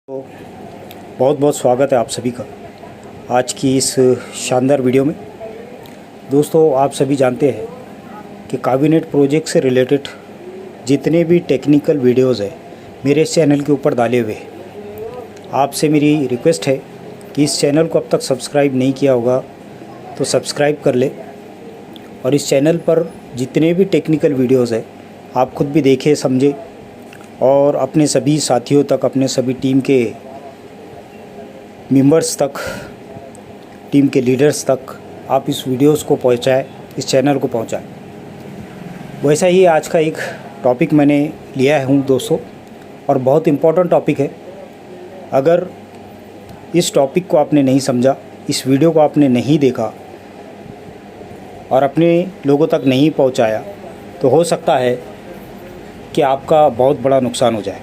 तो बहुत बहुत स्वागत है आप सभी का आज की इस शानदार वीडियो में। दोस्तों, आप सभी जानते हैं कि काबिनेट प्रोजेक्ट से रिलेटेड जितने भी टेक्निकल वीडियोस हैं मेरे इस चैनल के ऊपर डाले हुए हैं। आपसे मेरी रिक्वेस्ट है कि इस चैनल को अब तक सब्सक्राइब नहीं किया होगा तो सब्सक्राइब कर ले, और इस चैनल पर जितने भी टेक्निकल वीडियोस हैं आप खुद भी देखें, समझें और अपने सभी साथियों तक, अपने सभी टीम के मेंबर्स तक, टीम के लीडर्स तक आप इस वीडियोस को पहुंचाएं, इस चैनल को पहुंचाएं। वैसा ही आज का एक टॉपिक मैंने लिया हूं दोस्तों, और बहुत इम्पोर्टेंट टॉपिक है। अगर इस टॉपिक को आपने नहीं समझा, इस वीडियो को आपने नहीं देखा और अपने लोगों तक नहीं पहुंचाया, तो हो सकता है कि आपका बहुत बड़ा नुकसान हो जाए।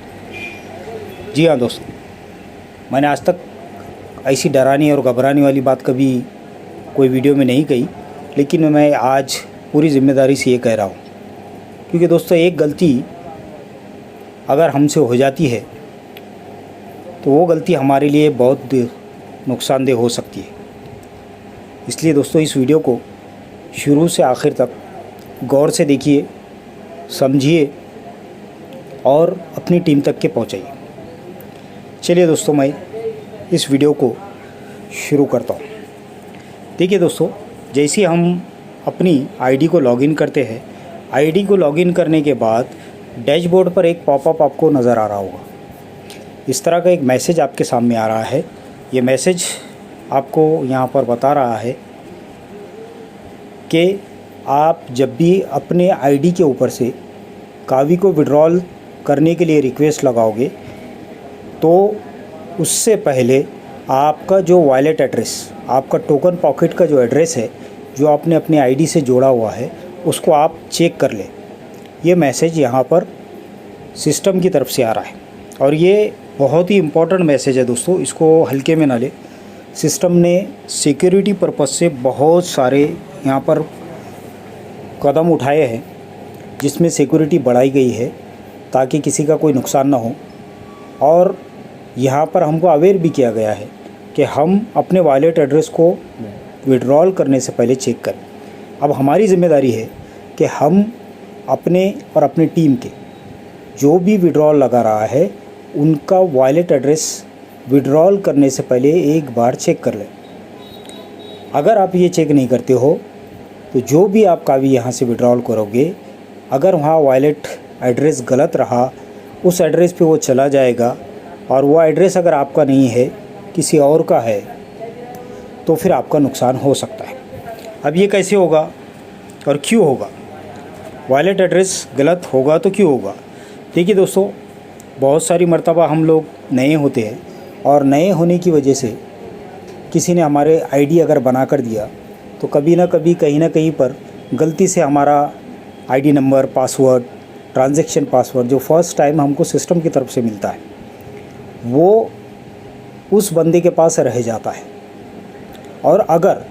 जी हाँ दोस्तों, मैंने आज तक ऐसी डराने और घबराने वाली बात कभी कोई वीडियो में नहीं कही, लेकिन मैं आज पूरी ज़िम्मेदारी से ये कह रहा हूँ, क्योंकि दोस्तों एक गलती अगर हमसे हो जाती है तो वो गलती हमारे लिए बहुत नुकसानदेह हो सकती है। इसलिए दोस्तों इस वीडियो को शुरू से आखिर तक गौर से देखिए, समझिए और अपनी टीम तक के पहुंचाइए। चलिए दोस्तों, मैं इस वीडियो को शुरू करता हूं। देखिए दोस्तों, जैसे हम अपनी आईडी को लॉगिन करते हैं, आईडी को लॉगिन करने के बाद डैशबोर्ड पर एक पॉपअप आपको नज़र आ रहा होगा। इस तरह का एक मैसेज आपके सामने आ रहा है। ये मैसेज आपको यहाँ पर बता रहा है कि आप जब भी अपने आईडी के ऊपर से कावी को विड्रॉल करने के लिए रिक्वेस्ट लगाओगे तो उससे पहले आपका जो वॉलेट एड्रेस, आपका टोकन पॉकेट का जो एड्रेस है, जो आपने अपने आईडी से जोड़ा हुआ है, उसको आप चेक कर लें। ये मैसेज यहाँ पर सिस्टम की तरफ से आ रहा है और ये बहुत ही इम्पोर्टेंट मैसेज है दोस्तों, इसको हल्के में ना लें। सिस्टम ने सिक्योरिटी पर्पज़ से बहुत सारे यहाँ पर कदम उठाए हैं, जिसमें सिक्योरिटी बढ़ाई गई है ताकि किसी का कोई नुकसान ना हो। और यहाँ पर हमको अवेयर भी किया गया है कि हम अपने वॉलेट एड्रेस को विड्रॉल करने से पहले चेक करें। अब हमारी ज़िम्मेदारी है कि हम अपने और अपनी टीम के जो भी विड्रॉल लगा रहा है उनका वॉलेट एड्रेस विड्रॉल करने से पहले एक बार चेक कर लें। अगर आप ये चेक नहीं करते हो तो जो भी आप कावी यहाँ से विड्रॉल करोगे, अगर वहाँ वॉलेट एड्रेस गलत रहा, उस एड्रेस पे वो चला जाएगा और वो एड्रेस अगर आपका नहीं है, किसी और का है, तो फिर आपका नुकसान हो सकता है। अब ये कैसे होगा और क्यों होगा? वॉलेट एड्रेस गलत होगा तो क्यों होगा? देखिए दोस्तों, बहुत सारी मर्तबा हम लोग नए होते हैं और नए होने की वजह से किसी ने हमारे आईडी अगर बना कर दिया तो कभी ना कभी, कहीं ना कहीं पर गलती से हमारा ID number, password, transaction password जो फर्स्ट टाइम हमको सिस्टम की तरफ से मिलता है, वो उस बंदे के पास रह जाता है। और अगर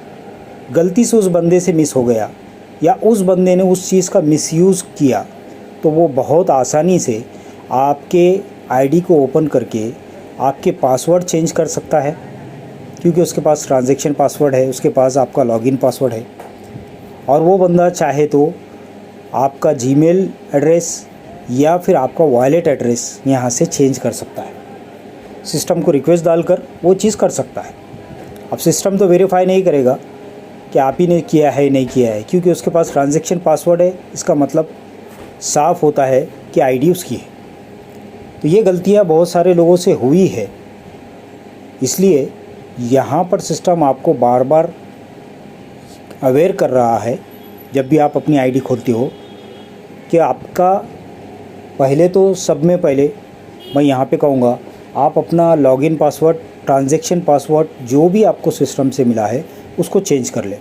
गलती से उस बंदे से मिस हो गया या उस बंदे ने उस चीज़ का मिसयूज़ किया, तो वो बहुत आसानी से आपके आईडी को ओपन करके आपके पासवर्ड चेंज कर सकता है, क्योंकि उसके पास ट्रांजैक्शन पासवर्ड है, उसके पास आपका लॉगिन पासवर्ड है। और वो बंदा चाहे तो आपका जीमेल एड्रेस या फिर आपका वॉलेट एड्रेस यहाँ से चेंज कर सकता है। सिस्टम को रिक्वेस्ट डालकर वो चीज़ कर सकता है। अब सिस्टम तो वेरीफाई नहीं करेगा कि आप ही ने किया है नहीं किया है, क्योंकि उसके पास ट्रांजैक्शन पासवर्ड है। इसका मतलब साफ़ होता है कि आईडी उसकी है। तो ये गलतियाँ बहुत सारे लोगों से हुई है, इसलिए यहाँ पर सिस्टम आपको बार बार अवेयर कर रहा है जब भी आप अपनी आईडी खोलते हो कि आपका पहले तो सब में पहले मैं यहाँ पे कहूँगा, आप अपना लॉगिन पासवर्ड, ट्रांजैक्शन पासवर्ड जो भी आपको सिस्टम से मिला है उसको चेंज कर लें।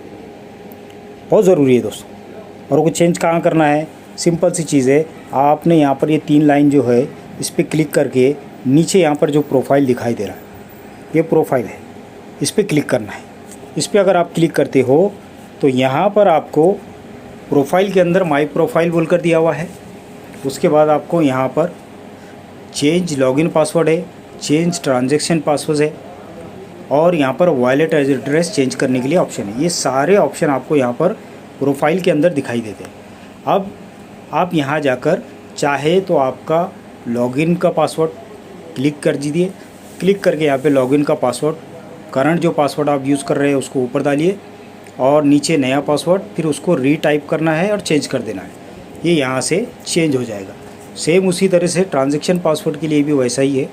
बहुत ज़रूरी है दोस्तों। और वो चेंज कहाँ करना है? सिंपल सी चीज़ है। आपने यहाँ पर ये 3 लाइन जो है इस पर क्लिक करके नीचे यहाँ पर जो प्रोफाइल दिखाई दे रहा है, ये प्रोफाइल है, इस पर क्लिक करना है। इस पर अगर आप क्लिक करते हो तो यहाँ पर आपको प्रोफाइल के अंदर माई प्रोफाइल बोलकर दिया हुआ है। उसके बाद आपको यहाँ पर चेंज लॉगिन पासवर्ड है, चेंज ट्रांजैक्शन पासवर्ड है और यहाँ पर वॉलेट एड्रेस चेंज करने के लिए ऑप्शन है। ये सारे ऑप्शन आपको यहाँ पर प्रोफाइल के अंदर दिखाई देते हैं। अब आप यहाँ जाकर चाहे तो आपका लॉगिन का पासवर्ड क्लिक कर दीजिए। क्लिक करके यहाँ पे लॉगिन का पासवर्ड, करंट जो पासवर्ड आप यूज़ कर रहे हैं उसको ऊपर डालिए और नीचे नया पासवर्ड, फिर उसको रीटाइप करना है और चेंज कर देना है। ये यहाँ से चेंज हो जाएगा। सेम उसी तरह से ट्रांजैक्शन पासवर्ड के लिए भी वैसा ही है।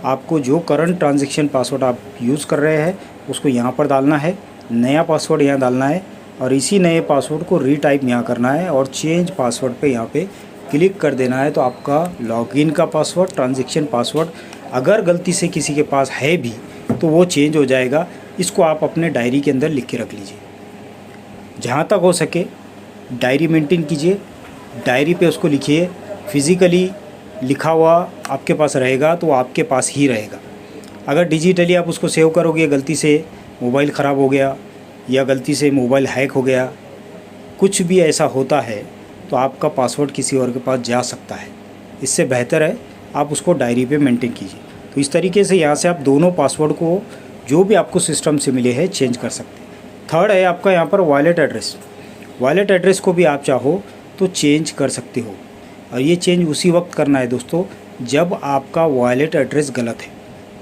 आपको जो करंट ट्रांजैक्शन पासवर्ड आप यूज़ कर रहे हैं उसको यहाँ पर डालना है, नया पासवर्ड यहाँ डालना है और इसी नए पासवर्ड को रीटाइप यहाँ करना है और चेंज पासवर्ड पे यहाँ पे क्लिक कर देना है। तो आपका लॉगिन का पासवर्ड, ट्रांजैक्शन पासवर्ड अगर गलती से किसी के पास है भी तो वो चेंज हो जाएगा। इसको आप अपने डायरी के अंदर लिख के रख लीजिए। जहाँ तक हो सके डायरी मेंटेन कीजिए, डायरी पे उसको लिखिए। फिज़िकली लिखा हुआ आपके पास रहेगा तो आपके पास ही रहेगा। अगर डिजिटली आप उसको सेव करोगे, गलती से मोबाइल ख़राब हो गया या गलती से मोबाइल हैक हो गया, कुछ भी ऐसा होता है तो आपका पासवर्ड किसी और के पास जा सकता है। इससे बेहतर है आप उसको डायरी पे मेंटेन कीजिए। तो इस तरीके से यहाँ से आप दोनों पासवर्ड को जो भी आपको सिस्टम से मिले हैं चेंज कर सकते हैं। थर्ड है आपका यहाँ पर वॉलेट एड्रेस। वॉलेट एड्रेस को भी आप चाहो तो चेंज कर सकते हो और ये चेंज उसी वक्त करना है दोस्तों जब आपका वॉलेट एड्रेस गलत है,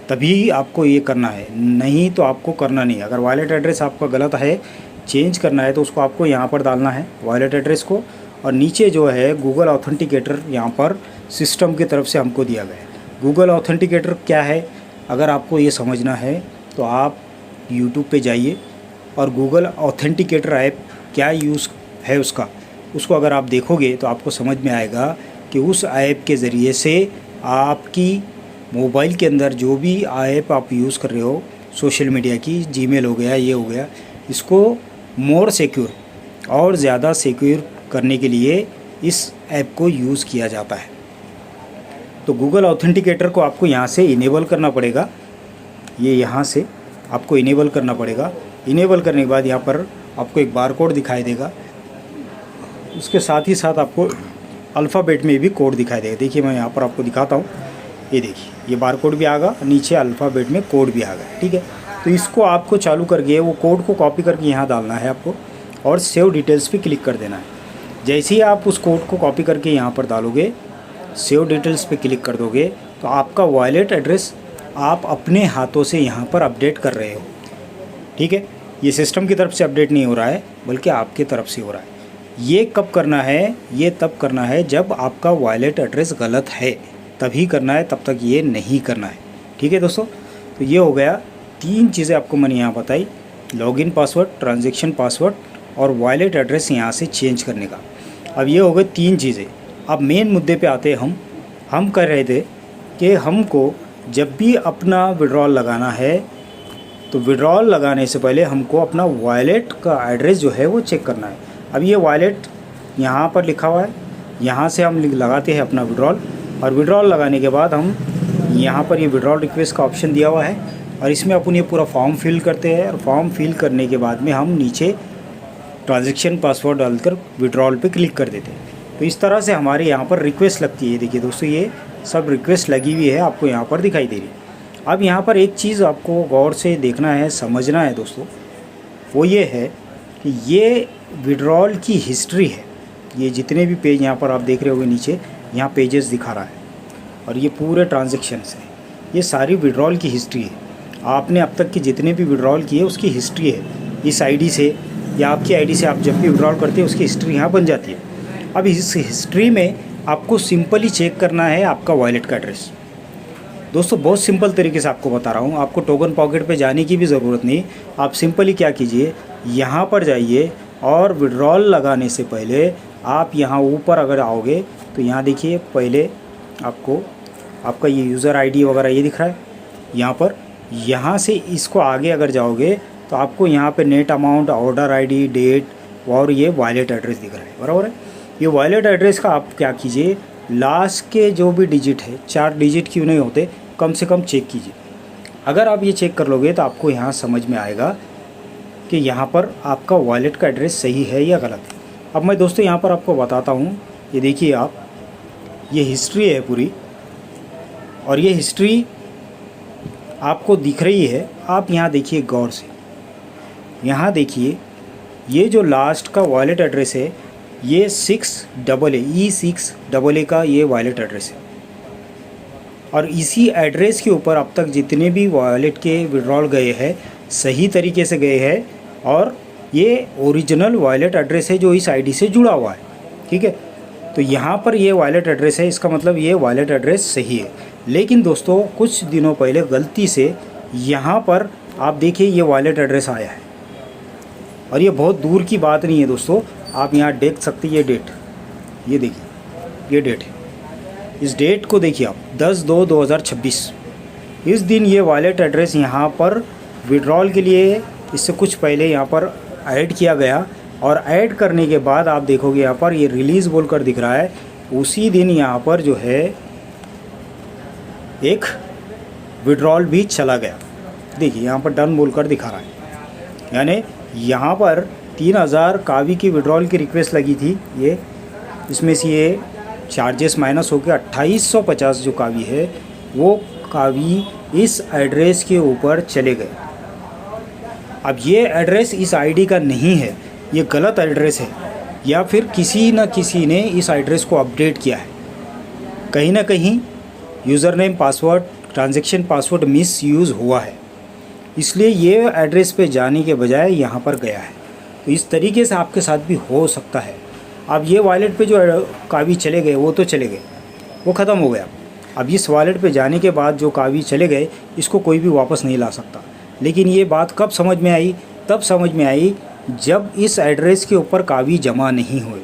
तभी आपको ये करना है, नहीं तो आपको करना नहीं। अगर वॉलेट एड्रेस आपका गलत है, चेंज करना है तो उसको आपको यहाँ पर डालना है वॉलेट एड्रेस को, और नीचे जो है गूगल ऑथेंटिकेटर यहाँ पर सिस्टम की तरफ से हमको दिया गया है। गूगल ऑथेंटिकेटर क्या है, अगर आपको ये समझना है तो आप यूट्यूब पे जाइए और गूगल ऑथेंटिकेटर ऐप क्या यूज़ है उसको अगर आप देखोगे तो आपको समझ में आएगा कि उस ऐप के ज़रिए से आपकी मोबाइल के अंदर जो भी ऐप आप यूज़ कर रहे हो सोशल मीडिया की, जीमेल हो गया, ये हो गया, इसको मोर सिक्योर और ज़्यादा सिक्योर करने के लिए इस ऐप को यूज़ किया जाता है। तो गूगल ऑथेंटिकेटर को आपको यहाँ से इनेबल करना पड़ेगा। ये यहाँ से आपको इनेबल करना पड़ेगा। इनेबल करने के बाद यहाँ पर आपको एक बारकोड दिखाई देगा, उसके साथ ही साथ आपको अल्फ़ाबेट में भी कोड दिखाई देगा। देखिए मैं यहाँ पर आपको दिखाता हूँ, ये देखिए ये बारकोड भी आ गया, नीचे अल्फ़ाबेट में कोड भी आ गया। ठीक है, तो इसको आपको चालू करके वो कोड को कॉपी करके यहाँ डालना है आपको और सेव डिटेल्स पे क्लिक कर देना है। जैसे ही आप उस कोड को कॉपी करके यहाँ पर डालोगे, सेव डिटेल्स पे क्लिक कर दोगे तो आपका वॉलेट एड्रेस आप अपने हाथों से यहाँ पर अपडेट कर रहे हो। ठीक है, ये सिस्टम की तरफ से अपडेट नहीं हो रहा है बल्कि आपकी तरफ से हो रहा है। ये कब करना है, ये तब करना है जब आपका वॉलेट एड्रेस गलत है, तभी करना है, तब तक ये नहीं करना है। ठीक है दोस्तों, तो ये हो गया 3 चीज़ें आपको मैंने यहाँ बताई, लॉगिन पासवर्ड, ट्रांजैक्शन पासवर्ड और वॉलेट एड्रेस यहाँ से चेंज करने का। अब ये हो गए 3 चीज़ें। अब मेन मुद्दे पे आते हैं हम कह रहे थे कि हमको जब भी अपना विड्रॉल लगाना है तो विड्रॉल लगाने से पहले हमको अपना वॉलेट का एड्रेस जो है वो चेक करना है। अब ये वॉलेट यहाँ पर लिखा हुआ है, यहाँ से हम लगाते हैं अपना विड्रॉल और विड्रॉल लगाने के बाद हम यहाँ पर ये विड्रॉल रिक्वेस्ट का ऑप्शन दिया हुआ है और इसमें अपन ये पूरा फॉर्म फिल करते हैं और फॉर्म फिल करने के बाद में हम नीचे ट्रांजैक्शन पासवर्ड डालकर विड्रॉल पे क्लिक कर देते हैं। तो इस तरह से हमारे यहाँ पर रिक्वेस्ट लगती है। देखिए दोस्तों, ये सब रिक्वेस्ट लगी हुई है, आपको यहाँ पर दिखाई दे रही है। अब यहाँ पर एक चीज़ आपको गौर से देखना है, समझना है दोस्तों, वो ये है कि ये विड्रॉल की हिस्ट्री है। ये जितने भी पेज यहाँ पर आप देख रहे होंगे नीचे, यहाँ पेजेस दिखा रहा है और ये पूरे ट्रांजैक्शंस हैं, ये सारी विड्रॉल की हिस्ट्री है। आपने अब तक की जितने भी विड्रॉल किए उसकी हिस्ट्री है। इस आईडी से या आपकी आईडी से आप जब भी विड्रॉल करते हैं उसकी हिस्ट्री यहाँ बन जाती है। अब इस हिस्ट्री में आपको सिंपली चेक करना है आपका वॉलेट का एड्रेस। दोस्तों बहुत सिंपल तरीके से आपको बता रहा हूँ, आपको टोकन पॉकेट पे जाने की भी ज़रूरत नहीं। आप सिंपली क्या कीजिए, यहाँ पर जाइए और विड्रॉल लगाने से पहले आप यहाँ ऊपर अगर आओगे तो यहाँ देखिए, पहले आपको आपका ये यूज़र आईडी वगैरह ये दिख रहा है यहाँ पर। यहाँ से इसको आगे अगर जाओगे तो आपको यहाँ पे net amount, order ID, date और ये वॉलेट एड्रेस दिख रहा है, बराबर है। ये वॉलेट एड्रेस का आप क्या कीजिए, लास्ट के जो भी डिजिट है, 4 डिजिट क्यों नहीं होते, कम से कम चेक कीजिए। अगर आप ये चेक कर लोगे तो आपको यहाँ समझ में आएगा कि यहाँ पर आपका वॉलेट का एड्रेस सही है या गलत है। अब मैं दोस्तों यहाँ पर आपको बताता हूँ, ये देखिए आप, ये हिस्ट्री है पूरी और ये हिस्ट्री आपको दिख रही है, आप यहाँ देखिए गौर से, यहाँ देखिए ये जो लास्ट का वॉलेट एड्रेस है ये 6AA का ये वॉलेट एड्रेस है, और इसी एड्रेस के ऊपर अब तक जितने भी वॉलेट के विड्रॉल गए हैं सही तरीके से गए हैं, और ये ओरिजिनल वॉलेट एड्रेस है जो इस आईडी से जुड़ा हुआ है। ठीक है, तो यहाँ पर ये वॉलेट एड्रेस है, इसका मतलब ये वॉलेट एड्रेस सही है। लेकिन दोस्तों कुछ दिनों पहले गलती से यहाँ पर आप देखिए ये वॉलेट एड्रेस आया है, और ये बहुत दूर की बात नहीं है दोस्तों, आप यहाँ देख सकते हैं ये डेट, ये देखिए ये डेट है, इस डेट को देखिए आप 10/2/2026, इस दिन ये वॉलेट एड्रेस यहाँ पर विड्रॉल के लिए इससे कुछ पहले यहाँ पर ऐड किया गया, और ऐड करने के बाद आप देखोगे यहाँ पर ये रिलीज़ बोलकर दिख रहा है, उसी दिन यहाँ पर जो है एक विड्रॉल भी चला गया। देखिए यहाँ पर डन बोलकर दिखा रहा है, यानी यहाँ पर 3000 कावी की विड्रॉल की रिक्वेस्ट लगी थी, ये इसमें से ये चार्जेस माइनस होकर 2850 जो कावी है वो कावी इस एड्रेस के ऊपर चले गए। अब ये एड्रेस इस आईडी का नहीं है, ये गलत एड्रेस है, या फिर किसी न किसी ने इस एड्रेस को अपडेट किया है, कहीं ना कहीं user name password transaction password miss use हुआ है, इसलिए ये एड्रेस पे जाने के बजाय यहाँ पर गया है। तो इस तरीके से आपके साथ भी हो सकता है। अब ये वॉलेट पे जो कावी चले गए वो तो चले गए, वो ख़त्म हो गया। अब इस वॉलेट पे जाने के बाद जो कावी चले गए इसको कोई भी वापस नहीं ला सकता। लेकिन ये बात कब समझ में आई? तब समझ में आई जब इस एड्रेस के ऊपर कावी जमा नहीं हुए।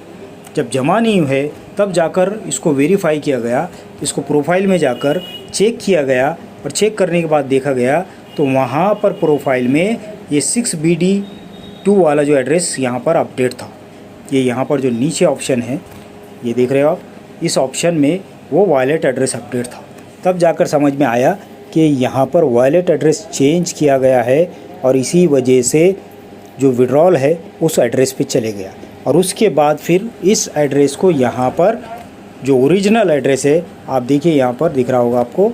जब जमा नहीं हुए तब जाकर इसको वेरीफाई किया गया, इसको प्रोफाइल में जाकर चेक किया गया, और चेक करने के बाद देखा गया तो वहाँ पर प्रोफाइल में ये 6BD2 वाला जो एड्रेस यहाँ पर अपडेट था। ये यहाँ पर जो नीचे ऑप्शन है ये देख रहे हो आप, इस ऑप्शन में वो वॉलेट एड्रेस अपडेट था। तब जाकर समझ में आया कि यहाँ पर वॉलेट एड्रेस चेंज किया गया है, और इसी वजह से जो विड्रॉल है उस एड्रेस पे चले गया। और उसके बाद फिर इस एड्रेस को यहाँ पर जो ओरिजिनल एड्रेस है आप देखिए यहाँ पर दिख रहा होगा आपको,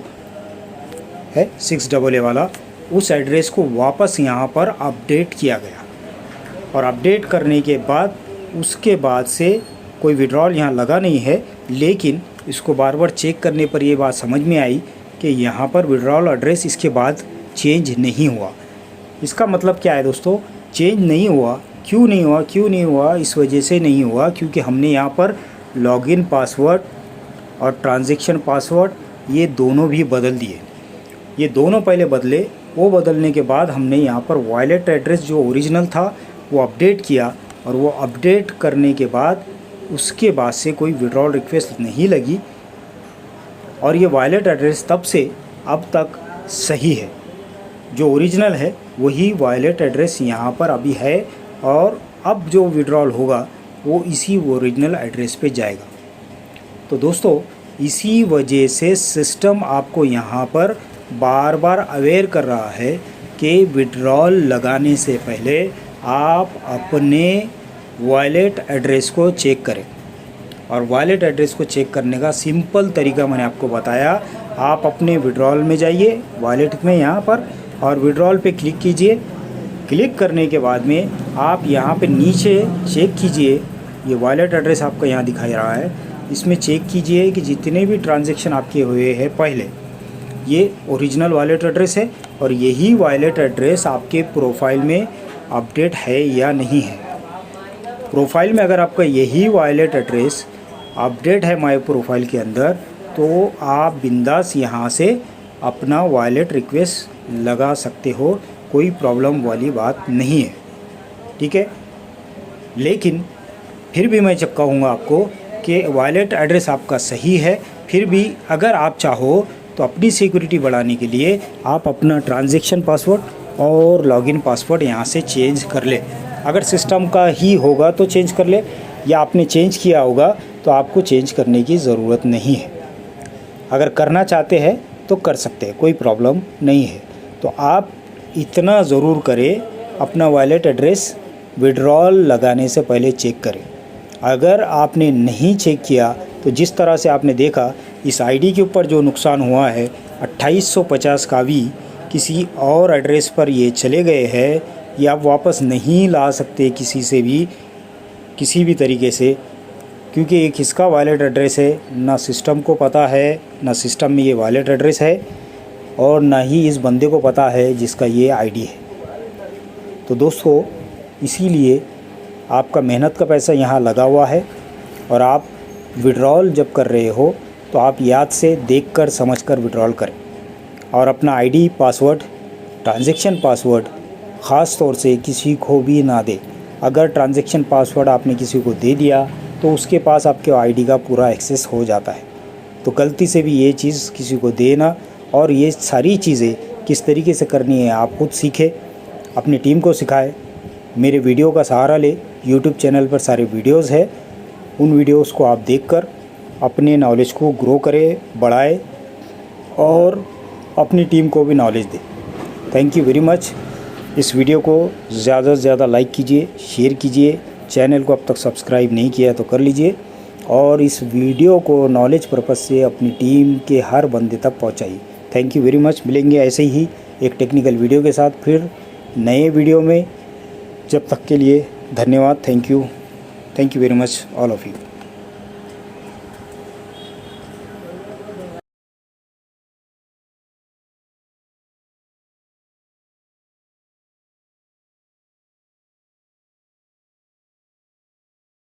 है 6AA वाला, उस एड्रेस को वापस यहाँ पर अपडेट किया गया। और अपडेट करने के बाद उसके बाद से कोई विड्रॉल यहाँ लगा नहीं है, लेकिन इसको बार बार चेक करने पर ये बात समझ में आई कि यहाँ पर विड्रॉल एड्रेस इसके बाद चेंज नहीं हुआ। इसका मतलब क्या है दोस्तों? चेंज नहीं हुआ। क्यों नहीं हुआ? इस वजह से नहीं हुआ क्योंकि हमने यहाँ पर लॉगिन पासवर्ड और ट्रांजैक्शन पासवर्ड ये दोनों भी बदल दिए। ये दोनों पहले बदले, वो बदलने के बाद हमने यहाँ पर वॉलेट एड्रेस जो ओरिजिनल था वो अपडेट किया, और वो अपडेट करने के बाद उसके बाद से कोई विड्रॉल रिक्वेस्ट नहीं लगी, और ये वॉलेट एड्रेस तब से अब तक सही है। जो ओरिजिनल है वही वॉलेट एड्रेस यहाँ पर अभी है, और अब जो विड्रॉल होगा वो इसी ओरिजिनल एड्रेस पे जाएगा। तो दोस्तों इसी वजह से सिस्टम आपको यहाँ पर बार बार अवेयर कर रहा है कि विड्रॉल लगाने से पहले आप अपने वॉलेट एड्रेस को चेक करें। और वॉलेट एड्रेस को चेक करने का सिंपल तरीका मैंने आपको बताया। आप अपने विड्रॉल में जाइए, वॉलेट में यहाँ पर, और विड्रॉल पे क्लिक कीजिए। क्लिक करने के बाद में आप यहाँ पे नीचे चेक कीजिए, ये वॉलेट एड्रेस आपका यहाँ दिखाई रहा है, इसमें चेक कीजिए कि जितने भी ट्रांजैक्शन आपके हुए हैं पहले, ये ओरिजिनल वॉलेट एड्रेस है, और यही वॉलेट एड्रेस आपके प्रोफाइल में अपडेट है या नहीं है। प्रोफाइल में अगर आपका यही वॉलेट एड्रेस अपडेट है माय प्रोफाइल के अंदर, तो आप बिंदास यहाँ से अपना वॉलेट रिक्वेस्ट लगा सकते हो, कोई प्रॉब्लम वाली बात नहीं है। ठीक है, लेकिन फिर भी मैं जब कहूँगा आपको कि वॉलेट एड्रेस आपका सही है, फिर भी अगर आप चाहो तो अपनी सिक्योरिटी बढ़ाने के लिए आप अपना ट्रांजैक्शन पासवर्ड और लॉगिन पासवर्ड यहाँ से चेंज कर ले। अगर सिस्टम का ही होगा तो चेंज कर ले, या आपने चेंज किया होगा तो आपको चेंज करने की ज़रूरत नहीं है। अगर करना चाहते हैं तो कर सकते हैं, कोई प्रॉब्लम नहीं है। तो आप इतना ज़रूर करें, अपना वॉलेट एड्रेस विड्रॉल लगाने से पहले चेक करें। अगर आपने नहीं चेक किया तो जिस तरह से आपने देखा, इस आईडी के ऊपर जो नुकसान हुआ है 2850 कावी, किसी और एड्रेस पर ये चले गए हैं, ये आप वापस नहीं ला सकते किसी से भी, किसी भी तरीके से, क्योंकि एक इसका वॉलेट एड्रेस है, ना सिस्टम को पता है, ना सिस्टम में ये वॉलेट एड्रेस है, और ना ही इस बंदे को पता है जिसका ये आईडी है। तो दोस्तों, इसीलिए आपका मेहनत का पैसा यहाँ लगा हुआ है, और आप विड्रॉल जब कर रहे हो तो आप याद से देखकर समझकर विड्रॉल करें, और अपना आईडी पासवर्ड, ट्रांजैक्शन पासवर्ड ख़ास तौर से किसी को भी ना दे। अगर ट्रांजैक्शन पासवर्ड आपने किसी को दे दिया तो उसके पास आपके आईडी का पूरा एक्सेस हो जाता है। तो गलती से भी ये चीज़ किसी को देना, और ये सारी चीज़ें किस तरीके से करनी है आप खुद सीखें, अपनी टीम को सिखाएं, मेरे वीडियो का सहारा ले। यूट्यूब चैनल पर सारे वीडियोज़ है, उन वीडियोज़ को आप देखकर अपने नॉलेज को ग्रो करें, बढ़ाएं, और अपनी टीम को भी नॉलेज दें। Thank you very much. इस वीडियो को ज़्यादा से ज़्यादा लाइक कीजिए, शेयर कीजिए, चैनल को अब तक सब्सक्राइब नहीं किया तो कर लीजिए, और इस वीडियो को नॉलेज पर्पज़ से अपनी टीम के हर बंदे तक पहुंचाइए। Thank you very much. मिलेंगे ऐसे ही एक टेक्निकल वीडियो के साथ फिर नए वीडियो में। जब तक के लिए धन्यवाद। Thank you very much all of you.